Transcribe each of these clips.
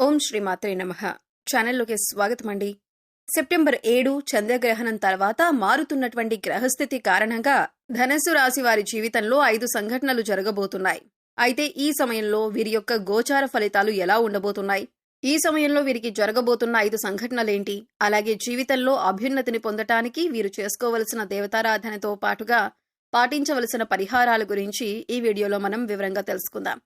ఓం శ్రీ మాత్రే నమః. ఛానల్లోకి స్వాగతం అండి. సెప్టెంబర్ 7 చంద్రగ్రహణం తర్వాత మారుతున్నటువంటి గ్రహస్థితి కారణంగా ధనస్సు రాశి వారి జీవితంలో 5 సంఘటనలు జరగబోతున్నాయి. అయితే ఈ సమయంలో వీరి యొక్క గోచార ఫలితాలు ఎలా ఉండబోతున్నాయి? ఈ సమయంలో వీరికి జరగబోతున్న 5 సంఘటనలేంటి? అలాగే జీవితంలో అభ్యున్నతిని పొందటానికి వీరు చేసుకోవలసిన దేవతారాధనతో పాటుగా పాటించవలసిన పరిహారాల గురించి ఈ వీడియోలో మనం వివరంగా తెలుసుకుందాం.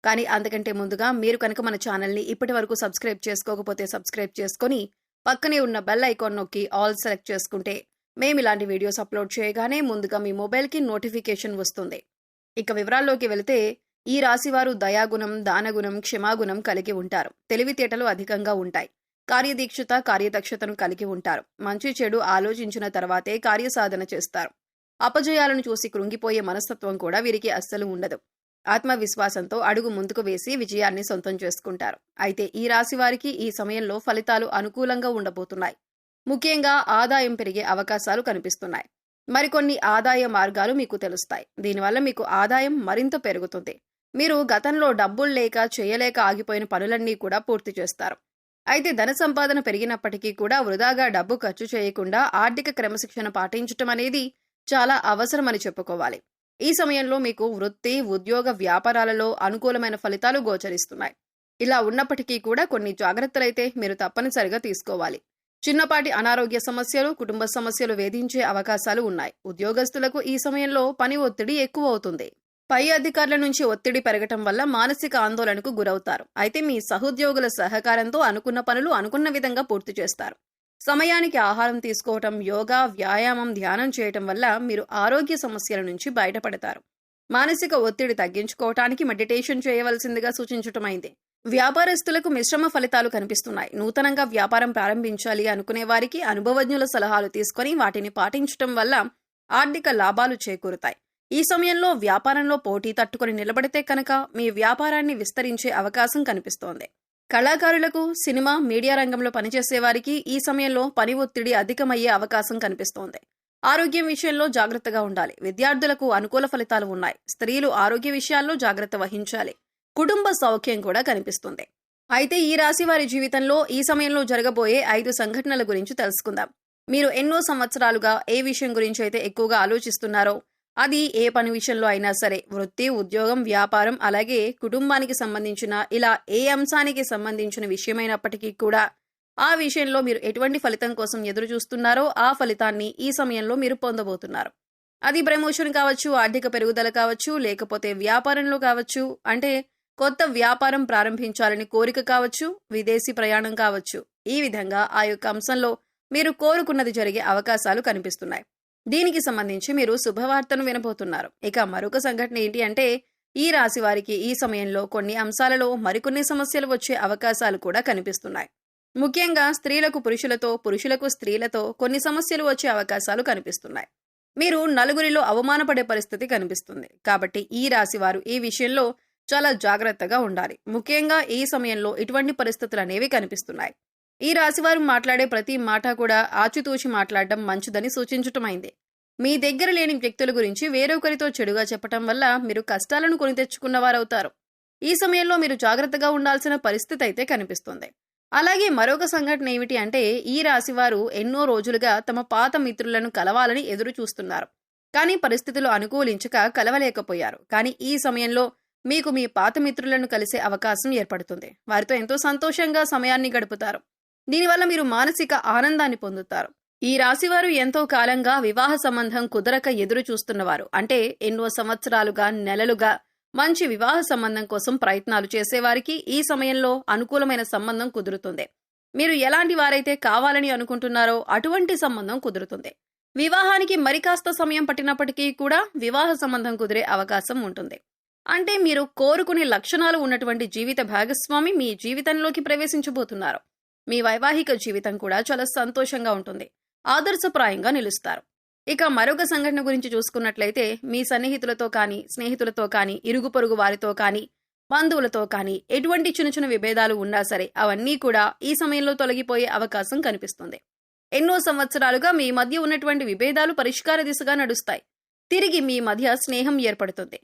కానీ అంతకంటే ముందుగా మీరు కనుక మన ఛానల్ని ఇప్పటి వరకు సబ్స్క్రైబ్ చేసుకోకపోతే సబ్స్క్రైబ్ చేసుకొని పక్కనే ఉన్న బెల్ ఐకాన్ నొక్కి ఆల్ సెలెక్ట్ చేసుకుంటే మేము ఇలాంటి వీడియోస్ అప్లోడ్ చేయగానే ముందుగా మీ మొబైల్కి నోటిఫికేషన్ వస్తుంది. ఇక వివరాల్లోకి వెళితే ఈ రాశివారు దయాగుణం, దానగుణం, క్షమాగుణం కలిగి ఉంటారు. తెలివితేటలు అధికంగా ఉంటాయి. కార్యదీక్షత, కార్యదక్షతను కలిగి ఉంటారు. మంచి చెడు ఆలోచించిన తర్వాతే కార్యసాధన చేస్తారు. అపజయాలను చూసి కృంగిపోయే మనస్తత్వం కూడా వీరికి అస్సలు ఉండదు. ఆత్మవిశ్వాసంతో అడుగు ముందుకు వేసి విజయాన్ని సొంతం చేసుకుంటారు. అయితే ఈ రాశి వారికి ఈ సమయంలో ఫలితాలు అనుకూలంగా ఉండబోతున్నాయి. ముఖ్యంగా ఆదాయం పెరిగే అవకాశాలు కనిపిస్తున్నాయి. మరికొన్ని ఆదాయ మార్గాలు మీకు తెలుస్తాయి. దీనివల్ల మీకు ఆదాయం మరింత పెరుగుతుంది. మీరు గతంలో డబ్బులు లేక చేయలేక ఆగిపోయిన పనులన్నీ కూడా పూర్తి చేస్తారు. అయితే ధన సంపాదన పెరిగినప్పటికీ కూడా వృధాగా డబ్బు ఖర్చు చేయకుండా ఆర్థిక క్రమశిక్షణ పాటించటం అనేది చాలా అవసరమని చెప్పుకోవాలి. ఈ సమయంలో మీకు వృత్తి, ఉద్యోగ, వ్యాపారాలలో అనుకూలమైన ఫలితాలు గోచరిస్తున్నాయి. ఇలా ఉన్నప్పటికీ కూడా కొన్ని జాగ్రత్తలైతే మీరు తప్పనిసరిగా తీసుకోవాలి. చిన్నపాటి అనారోగ్య సమస్యలు, కుటుంబ సమస్యలు వేధించే అవకాశాలు ఉన్నాయి. ఉద్యోగస్తులకు ఈ సమయంలో పని ఒత్తిడి ఎక్కువ అవుతుంది. పై అధికారుల నుంచి ఒత్తిడి పెరగటం వల్ల మానసిక ఆందోళనకు గురవుతారు. అయితే మీ సహోద్యోగుల సహకారంతో అనుకున్న పనులు అనుకున్న విధంగా పూర్తి చేస్తారు. సమయానికి ఆహారం తీసుకోవటం, యోగా, వ్యాయామం, ధ్యానం చేయటం వల్ల మీరు ఆరోగ్య సమస్యల నుంచి బయటపడతారు. మానసిక ఒత్తిడి తగ్గించుకోవటానికి మెడిటేషన్ చేయవలసిందిగా సూచించటమైంది. వ్యాపారస్తులకు మిశ్రమ ఫలితాలు కనిపిస్తున్నాయి. నూతనంగా వ్యాపారం ప్రారంభించాలి అనుకునే వారికి అనుభవజ్ఞుల సలహాలు తీసుకొని వాటిని పాటించటం వల్ల ఆర్థిక లాభాలు చేకూరుతాయి. ఈ సమయంలో వ్యాపారంలో పోటీ తట్టుకొని నిలబడితే కనుక మీ వ్యాపారాన్ని విస్తరించే అవకాశం కనిపిస్తోంది. కళాకారులకు, సినిమా, మీడియా రంగంలో పనిచేసే వారికి ఈ సమయంలో పని ఒత్తిడి అధికమయ్యే అవకాశం కనిపిస్తోంది. ఆరోగ్యం విషయంలో జాగ్రత్తగా ఉండాలి. విద్యార్థులకు అనుకూల ఫలితాలు ఉన్నాయి. స్త్రీలు ఆరోగ్య విషయాల్లో జాగ్రత్త వహించాలి. కుటుంబ సౌఖ్యం కూడా కనిపిస్తుంది. అయితే ఈ రాశి వారి జీవితంలో ఈ సమయంలో జరగబోయే 5 సంఘటనల గురించి తెలుసుకుందాం. మీరు ఎన్నో సంవత్సరాలుగా ఏ విషయం గురించి అయితే ఎక్కువగా ఆలోచిస్తున్నారో, అది ఏ పని విషయంలో అయినా సరే, వృత్తి, ఉద్యోగం, వ్యాపారం, అలాగే కుటుంబానికి సంబంధించిన ఇలా ఏ అంశానికి సంబంధించిన విషయమైనప్పటికీ కూడా ఆ విషయంలో మీరు ఎటువంటి ఫలితం కోసం ఎదురు చూస్తున్నారో ఆ ఫలితాన్ని ఈ సమయంలో మీరు పొందబోతున్నారు. అది ప్రమోషన్ కావచ్చు, ఆర్థిక పెరుగుదల కావచ్చు, లేకపోతే వ్యాపారంలో కావచ్చు, అంటే కొత్త వ్యాపారం ప్రారంభించాలని కోరిక కావచ్చు, విదేశీ ప్రయాణం కావచ్చు. ఈ విధంగా ఆ యొక్క అంశంలో మీరు కోరుకున్నది జరిగే అవకాశాలు కనిపిస్తున్నాయి. దీనికి సంబంధించి మీరు శుభవార్తను వినబోతున్నారు. ఇక మరొక సంఘటన ఏంటి అంటే ఈ రాశి వారికి ఈ సమయంలో కొన్ని అంశాలలో మరికొన్ని సమస్యలు వచ్చే అవకాశాలు కూడా కనిపిస్తున్నాయి. ముఖ్యంగా స్త్రీలకు పురుషులతో, పురుషులకు స్త్రీలతో కొన్ని సమస్యలు వచ్చే అవకాశాలు కనిపిస్తున్నాయి. మీరు నలుగురిలో అవమానపడే పరిస్థితి కనిపిస్తుంది. కాబట్టి ఈ రాశి వారు ఈ విషయంలో చాలా జాగ్రత్తగా ఉండాలి. ముఖ్యంగా ఈ సమయంలో ఇటువంటి పరిస్థితులు అనేవి కనిపిస్తున్నాయి. ఈ రాశివారు మాట్లాడే ప్రతి మాట కూడా ఆచితూచి మాట్లాడడం మంచిదని సూచించటమైంది. మీ దగ్గర లేని వ్యక్తుల గురించి వేరొకరితో చెడుగా చెప్పటం వల్ల మీరు కష్టాలను కొని తెచ్చుకున్నవారవుతారు. ఈ సమయంలో మీరు జాగ్రత్తగా ఉండాల్సిన పరిస్థితి అయితే కనిపిస్తుంది. అలాగే మరొక సంఘటన ఏమిటి అంటే ఈ రాశివారు ఎన్నో రోజులుగా తమ పాత మిత్రులను కలవాలని ఎదురు చూస్తున్నారు. కానీ పరిస్థితులు అనుకూలించక కలవలేకపోయారు. కానీ ఈ సమయంలో మీకు మీ పాత మిత్రులను కలిసే అవకాశం ఏర్పడుతుంది. వారితో ఎంతో సంతోషంగా సమయాన్ని గడుపుతారు. దీనివల్ల మీరు మానసిక ఆనందాన్ని పొందుతారు. ఈ రాశివారు ఎంతో కాలంగా వివాహ సంబంధం కుదరక ఎదురు చూస్తున్నవారు, అంటే ఎన్నో సంవత్సరాలుగా, నెలలుగా మంచి వివాహ సంబంధం కోసం ప్రయత్నాలు చేసేవారికి ఈ సమయంలో అనుకూలమైన సంబంధం కుదురుతుంది. మీరు ఎలాంటి వారైతే కావాలని అనుకుంటున్నారో అటువంటి సంబంధం కుదురుతుంది. వివాహానికి మరికాస్త సమయం పట్టినప్పటికీ కూడా వివాహ సంబంధం కుదిరే అవకాశం ఉంటుంది. అంటే మీరు కోరుకునే లక్షణాలు ఉన్నటువంటి జీవిత భాగస్వామి మీ జీవితంలోకి ప్రవేశించబోతున్నారు. మీ వైవాహిక జీవితం కూడా చాలా సంతోషంగా ఉంటుంది. ఆదర్శప్రాయంగా నిలుస్తారు. ఇక మరొక సంఘటన గురించి చూసుకున్నట్లయితే మీ సన్నిహితులతో కానీ, స్నేహితులతో కానీ, ఇరుగు పొరుగు వారితో కానీ, బంధువులతో కానీ ఎటువంటి చిన్న చిన్న విభేదాలు ఉన్నా సరే అవన్నీ కూడా ఈ సమయంలో తొలగిపోయే అవకాశం కనిపిస్తుంది. ఎన్నో సంవత్సరాలుగా మీ మధ్య ఉన్నటువంటి విభేదాలు పరిష్కార దిశగా నడుస్తాయి. తిరిగి మీ మధ్య స్నేహం ఏర్పడుతుంది.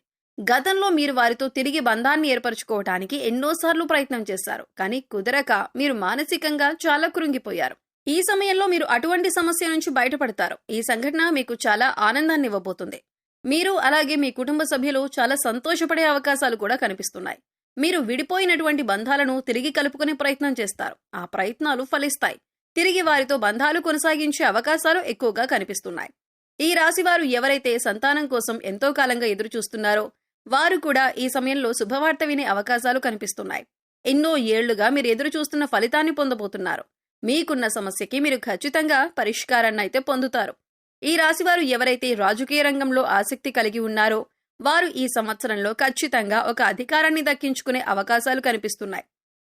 గతంలో మీరు వారితో తిరిగి బంధాన్ని ఏర్పరచుకోవటానికి ఎన్నోసార్లు ప్రయత్నం చేశారు, కానీ కుదరక మీరు మానసికంగా చాలా కృంగిపోయారు. ఈ సమయంలో మీరు అటువంటి సమస్య నుంచి బయటపడతారు. ఈ సంఘటన మీకు చాలా ఆనందాన్ని ఇవ్వబోతుంది. మీరు అలాగే మీ కుటుంబ సభ్యులు చాలా సంతోషపడే అవకాశాలు కూడా కనిపిస్తున్నాయి. మీరు విడిపోయినటువంటి బంధాలను తిరిగి కలుపుకునే ప్రయత్నం చేస్తారు. ఆ ప్రయత్నాలు ఫలిస్తాయి. తిరిగి వారితో బంధాలు కొనసాగించే అవకాశాలు ఎక్కువగా కనిపిస్తున్నాయి. ఈ రాశివారు ఎవరైతే సంతానం కోసం ఎంతో కాలంగా ఎదురుచూస్తున్నారో వారు కూడా ఈ సమయంలో శుభవార్త వినే అవకాశాలు కనిపిస్తున్నాయి. ఎన్నో ఏళ్లుగా మీరు ఎదురు చూస్తున్న ఫలితాన్ని పొందబోతున్నారు. మీకున్న సమస్యకి మీరు ఖచ్చితంగా పరిష్కారాన్ని అయితే పొందుతారు. ఈ రాశివారు ఎవరైతే రాజకీయ రంగంలో ఆసక్తి కలిగి ఉన్నారో వారు ఈ సంవత్సరంలో ఖచ్చితంగా ఒక అధికారాన్ని దక్కించుకునే అవకాశాలు కనిపిస్తున్నాయి.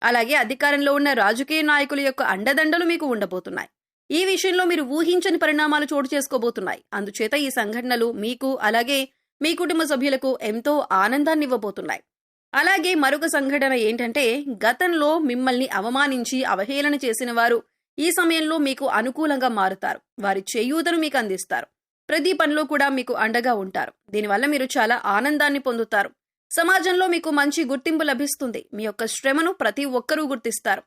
అలాగే అధికారంలో ఉన్న రాజకీయ నాయకుల యొక్క అండదండలు మీకు ఉండబోతున్నాయి. ఈ విషయంలో మీరు ఊహించని పరిణామాలు చోటు చేసుకోబోతున్నాయి. అందుచేత ఈ సంఘటనలు మీకు అలాగే మీ కుటుంబ సభ్యులకు ఎంతో ఆనందాన్ని ఇవ్వబోతున్నాయి. అలాగే మరొక సంఘటన ఏంటంటే, గతంలో మిమ్మల్ని అవమానించి అవహేళన చేసిన వారు ఈ సమయంలో మీకు అనుకూలంగా మారుతారు. వారి చేయూతను మీకు అందిస్తారు. ప్రతి పనిలో కూడా మీకు అండగా ఉంటారు. దీనివల్ల మీరు చాలా ఆనందాన్ని పొందుతారు. సమాజంలో మీకు మంచి గుర్తింపు లభిస్తుంది. మీ యొక్క శ్రమను ప్రతి ఒక్కరూ గుర్తిస్తారు.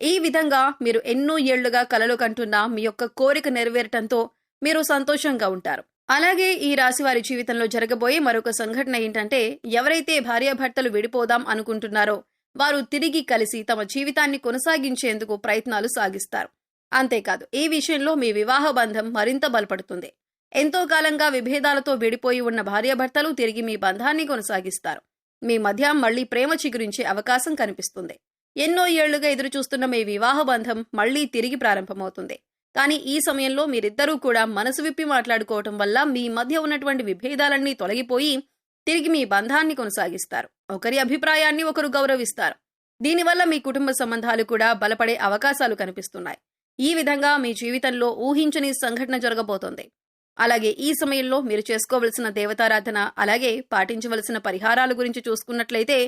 ఈ విధంగా మీరు ఎన్నో ఏళ్లుగా కలలు కంటున్న మీ యొక్క కోరిక నెరవేరటంతో మీరు సంతోషంగా ఉంటారు. అలాగే ఈ రాశి వారి జీవితంలో జరగబోయే మరొక సంఘటన ఏంటంటే, ఎవరైతే భార్యాభర్తలు విడిపోదాం అనుకుంటున్నారో వారు తిరిగి కలిసి తమ జీవితాన్ని కొనసాగించేందుకు ప్రయత్నాలు సాగిస్తారు. అంతేకాదు, ఈ విషయంలో మీ వివాహ బంధం మరింత బలపడుతుంది. ఎంతో కాలంగా విభేదాలతో విడిపోయి ఉన్న భార్యాభర్తలు తిరిగి మీ బంధాన్ని కొనసాగిస్తారు. మీ మధ్య మళ్లీ ప్రేమ చిగురించే అవకాశం కనిపిస్తుంది. ఎన్నో ఏళ్లుగా ఎదురుచూస్తున్న మీ వివాహ బంధం మళ్లీ తిరిగి ప్రారంభమవుతుంది. కానీ ఈ సమయంలో మీరిద్దరూ కూడా మనసు విప్పి మాట్లాడుకోవటం వల్ల మీ మధ్య ఉన్నటువంటి విభేదాలన్నీ తొలగిపోయి తిరిగి మీ బంధాన్ని కొనసాగిస్తారు. ఒకరి అభిప్రాయాన్ని ఒకరు గౌరవిస్తారు. దీనివల్ల మీ కుటుంబ సంబంధాలు కూడా బలపడే అవకాశాలు కనిపిస్తున్నాయి. ఈ విధంగా మీ జీవితంలో ఊహించని సంఘటన జరగబోతోంది. అలాగే ఈ సమయంలో మీరు చేసుకోవలసిన దేవతారాధన అలాగే పాటించవలసిన పరిహారాల గురించి చూసుకున్నట్లయితే,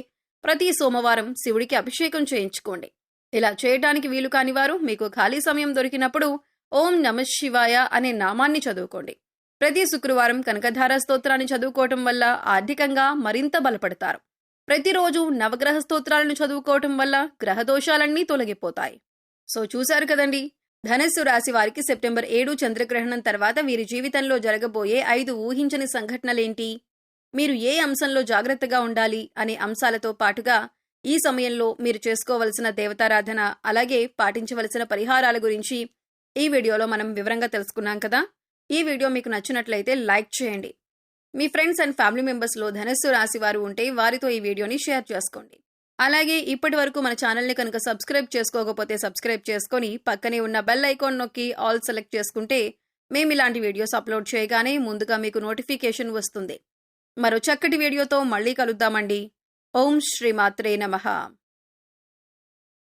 ప్రతి సోమవారం శివుడికి అభిషేకం చేయించుకోండి. ఇలా చేయటానికి వీలు కాని వారు మీకు ఖాళీ సమయం దొరికినప్పుడు ఓం నమః శివాయ అనే నామాన్ని చదువుకోండి. ప్రతి శుక్రవారం కనకధార స్తోత్రాన్ని చదువుకోవటం వల్ల ఆర్థికంగా మరింత బలపడతారు. ప్రతిరోజు నవగ్రహ స్తోత్రాలను చదువుకోవటం వల్ల గ్రహదోషాలన్నీ తొలగిపోతాయి. సో చూశారు కదండి, ధనస్సు రాశి వారికి సెప్టెంబర్ 7 చంద్రగ్రహణం తర్వాత వీరి జీవితంలో జరగబోయే 5 ఊహించని సంఘటనలేంటి, మీరు ఏ అంశంలో జాగ్రత్తగా ఉండాలి అనే అంశాలతో పాటుగా ఈ సమయంలో మీరు చేసుకోవలసిన దేవతారాధన అలాగే పాటించవలసిన పరిహారాల గురించి ఈ వీడియోలో మనం వివరంగా తెలుసుకున్నాం కదా. ఈ వీడియో మీకు నచ్చినట్లయితే లైక్ చేయండి. మీ ఫ్రెండ్స్ అండ్ ఫ్యామిలీ మెంబర్స్లో ధనస్సు రాశి వారు ఉంటే వారితో ఈ వీడియోని షేర్ చేసుకోండి. అలాగే ఇప్పటి వరకు మన ఛానల్ని కనుక సబ్స్క్రైబ్ చేసుకోకపోతే సబ్స్క్రైబ్ చేసుకొని పక్కనే ఉన్న బెల్ ఐకాన్ నొక్కి ఆల్ సెలెక్ట్ చేసుకుంటే మేము ఇలాంటి వీడియోస్ అప్లోడ్ చేయగానే ముందుగా మీకు నోటిఫికేషన్ వస్తుంది. మరో చక్కటి వీడియోతో మళ్ళీ కలుద్దామండి. ఓం శ్రీమాత్రే నమః.